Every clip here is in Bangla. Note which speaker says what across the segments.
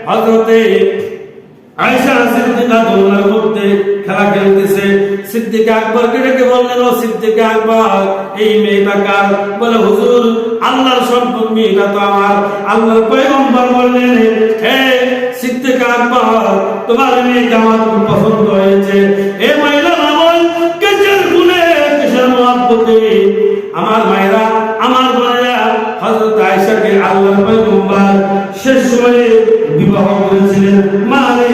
Speaker 1: হযরতে আয়েশা সিদ্দিকা দোলনার মধ্যে খেলা খেলতেছে। সিদ্দিক আকবরকে ডেকে বললেন, ও সিদ্দিক আকবর, এই মেয়েটা কার? বলে, হুজুর, আল্লাহর সম্পদ, মেয়েটা তো আমার। আল্লাহর পয়গম্বর বললেন, হে সিদ্দিক আকবর, তোমার মেয়েকে আমার খুব পছন্দ হয়েছে। এ মহিলা বল, কিসের গুণে, কিসের মহব্বতে আমার মায়েরা, আমার বোনেরা হযরত আয়েশাকে আল্লাহর পয়গম্বর শেষ সময়ে বিবাহ করেছিলেন। মানে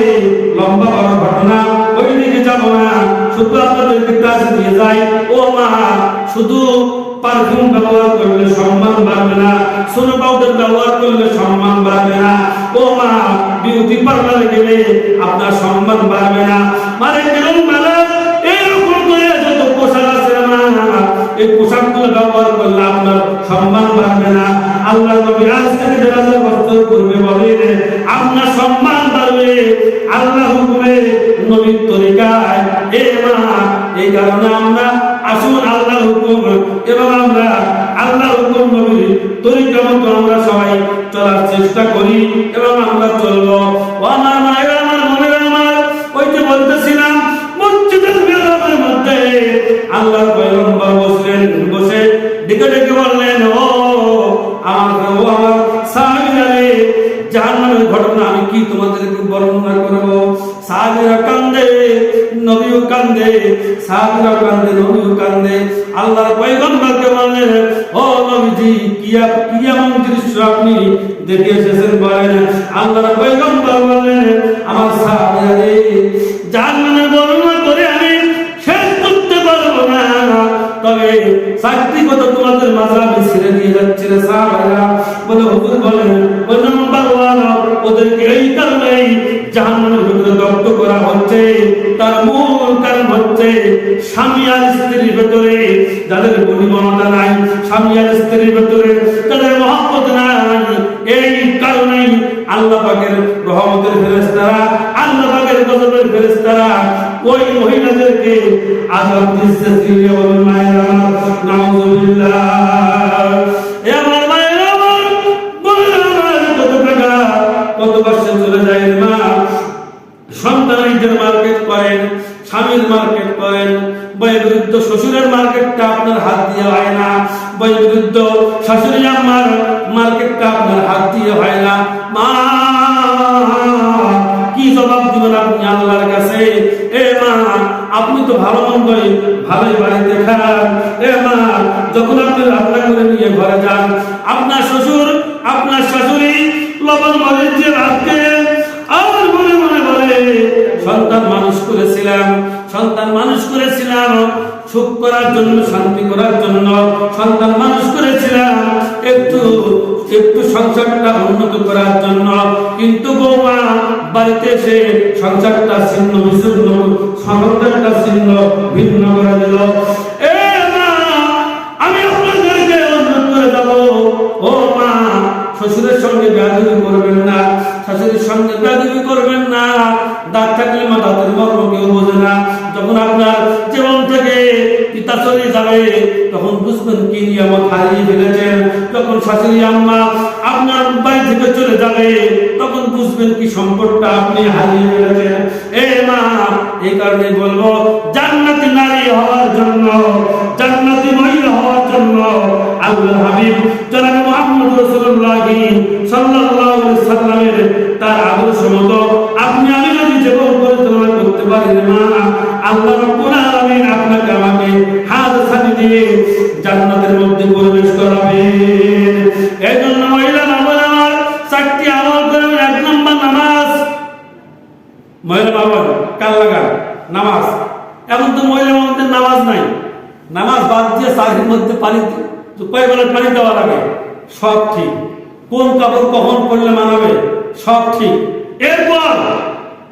Speaker 1: লম্বা বড় ঘটনা, ওই দিকে যাব না, শুধু আপনাদেরকে কাছে দিয়ে যাই। ও মা, শুধু পারফিউম ব্যবহার করলে সম্মান বাড়বে না, সোনা পাউডার ব্যবহার করলে সম্মান বাড়বে না। ও মা, বিউটি পার্লারে গেলে আপনার সম্মান বাড়বে না। মানে কেমন মেলা এরকম করে যত পোশাক আছে না, এই পোশাকগুলো ব্যবহার করলে আপনার সম্মান বাড়বে না। আল্লাহ নবী আজ থেকে যারা বস্ত্র করবে বলে আপনার সম্মান বাড়বে আল্লাহ হুকুমে, নবীর তরিকায়। এ মা, এই কারণে আমরা আসুন আল্লাহ হুকুম এবং আমরা আল্লাহ হুকুম নবীর তরিকা মতো আমরা সবাই চলার চেষ্টা করি এবং আমরা চলবো। ও আমার মায়েরা, আমার বোনেরা, আমার ওই যে বলতেছিলাম, মসজিদের মেহরাবের মধ্যে আল্লাহর পয়গম্বর বসলেন। বসে ডেকে ডেকে বললেন, ও আমার সাহাবীরা, জাহান্নামের ঘটনা আমি কি তোমাদেরকে বর্ণনা করব? সাহাবীরা কান্দে, নবীও কান্দে, সাহাবীরা কান্দে, নবীও কান্দে। আল্লাহর পয়গম্বরকে বললেন, ও নবীজি, কি এমন দৃশ্য আপনি দেখে এসেছেন বলেন? আল্লাহর পয়গম্বর বললেন, আমার সাহাবীরা, জাহান্নামের বর্ণনা করে আমি শেষ করতে পারবো না, তবে চাকরি কত তোমাদের মাঝে আমি ছেড়ে দিয়ে যাচ্ছি রে সাহাবীরা। বলে, হুজুর বলেন, ওদেরকে এই কারণেই জাহান্নামের ভিতরে দগ্ধ করা হচ্ছে। তার মূল কারণ হচ্ছে স্বামী আর স্ত্রীর ভেতরে যাদের পরিমমতা নাই, স্বামী আর স্ত্রীর ভেতরে তাদের মহব্বত নাই। এই কারণেই আল্লাহ পাকের রহমতের ফেরেশতারা, আল্লাহ পাকের গজবের ফেরেশতারা ওই মহিলাদেরকে আযাব দিচ্ছে। বলুন মায়েরা, নাউযুবিল্লাহ। এ আমার মায়েরা, আমার বোনেরা, কত টাকা কত বর্ষে চলে যায় মা। সন্তানের মার্কেট করেন, স্বামীর মার্কেট করেন, বয়োবৃদ্ধ শ্বশুরের মার্কেটটা আপনার হাত দিয়ে হয় না, বয়োবৃদ্ধ শাশুড়ি আম্মার মার্কেটটা আপনার হাত দিয়ে হয় না। মা, কি জবাব দিবেন আপনি আল্লাহর কাছে? এ মা, আপনি তো ভালো মন্দই ভালোই বাড়িতে খান। এ মা, যখন আপনি রান্না করে নিয়ে ঘরে যান, আপনার শ্বশুর আপনার শাশুড়ি লবণ মরিচ দিয়ে রাখতে আর মনে মনে বলে, সন্তান মানুষ করেছিলাম, সন্তান মানুষ করেছিলাম সুখ করার জন্য, শান্তি করার জন্য সন্তান মানুষ করেছিলাম, একটু একটু সংসারটা উন্নত করার জন্য। কিন্তু বৌমা বাড়িতে এসে সংসারটা ছিন্ন বিচ্ছিন্ন, সংসারটা ছিন্ন ভিন্ন করে দিল। এ মা, আমি আপনাদেরকে অনুরোধ করে যাব, ও মা, শ্বশুরের সঙ্গে বেয়াদবি করবেন না, শাশুড়ির সঙ্গে বেয়াদবি করবেন না। দাঁত থাকলে মা দাঁতের মর্ম কেউ বোঝে না। যখন আপনার জীবন থেকে পিতা চলে যাবে, তখন বুঝবেন কি নিয়ামত হারিয়ে ফেলেছেন। যখন শাশুড়ি আম্মা আপনার বাড়ি থেকে চলে যাবে, তখন বুঝবেন কি সম্পদটা আপনি হারিয়ে ফেলেছেন। এ মা, এই কারণে বলবো, জান্নাতি নারী হওয়ার জন্য, জান্নাতি মহিলা হওয়ার জন্য আল্লাহর হাবিব জনাব মুহাম্মদ রাসূলুল্লাহ সাল্লাল্লাহু আলাইহি সাল্লামের তার আদর্শ মতো আপনি আমি যদি জীবন পরিচালনা করতে পারি, মা, আল্লাহ রাব্বুল আলামিন আপনাকে আমাকে হাত ছানি দিয়ে জান্নাতের মধ্যে প্রবেশ করাবেন। এই জন্য মহিলা আমার 4টি আমল করেন। 1 নম্বর নামাজ। মহিলা বাবা কাল লাগা নামাজ। এখন তো মহিলার মধ্যে নামাজ নাই, নামাজ বাদ দিয়ে চাকরির মধ্যে পানি, কয়েকবেলা পানি দেওয়া লাগে, সব ঠিক। কোন কাপড় কখন পরলে মানাবে, সব ঠিক। এরপর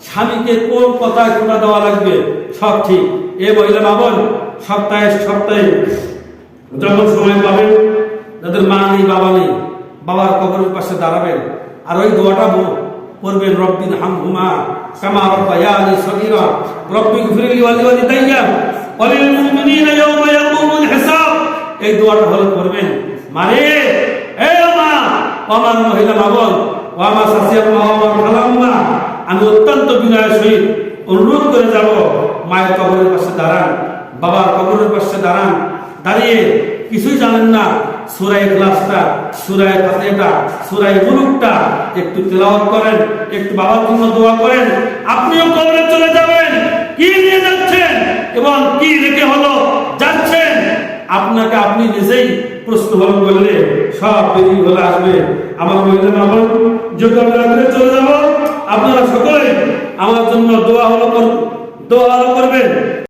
Speaker 1: স্বামীকে কোন কথায় খোঁটা দেওয়া লাগবে, সব ঠিক। এ মহিলা বাবন সপ্তাহে সপ্তাহে যখন সময় পাবেন, যাদের মা নেই বাবা নেই, বাবার কবরের পাশে দাঁড়াবেন আর ওই দোয়াটা পড়বেন, রব্বির হামহুমা কামা রাব্বায়ানি সগীরা রব্বি গফিরলি ওয়ালিদাইয়া ওয়ালিল মুমিনিনা ইয়াওমা ইয়াকুমুল হিসাব। এই দোয়াটা ভালো করবেন। মানে এ মা, আমার মহিলা বাবন, ও আমার শাশি আম্মা, ও আমার খালাম্মা, আমি অত্যন্ত বিনয়ের সহিত অনুরোধ করে যাব, মায়ের কবরের পাশে দাঁড়ান, বাবার কবরের পাশে দাঁড়ান, দাঁড়িয়ে কিছুই জানেন না, সূরা ইখলাসটা, সূরা ফাতিহাটা, সূরা মুলুকটা একটু তেলাওয়াত করেন, একটু বাবার জন্য দোয়া করেন। আপনিও কবরে চলে যাবেন, কি নিয়ে যাচ্ছেন এবং কি রেখে হলো যাচ্ছেন, আপনাকে আপনি নিজেই প্রশ্ন হল করলে সব বেরিয়ে হলে আসবে। আমার মহিলা মামন যোগ্য চলে যাব, আপনারা সকলে আমার জন্য দোয়া হলো করবেন।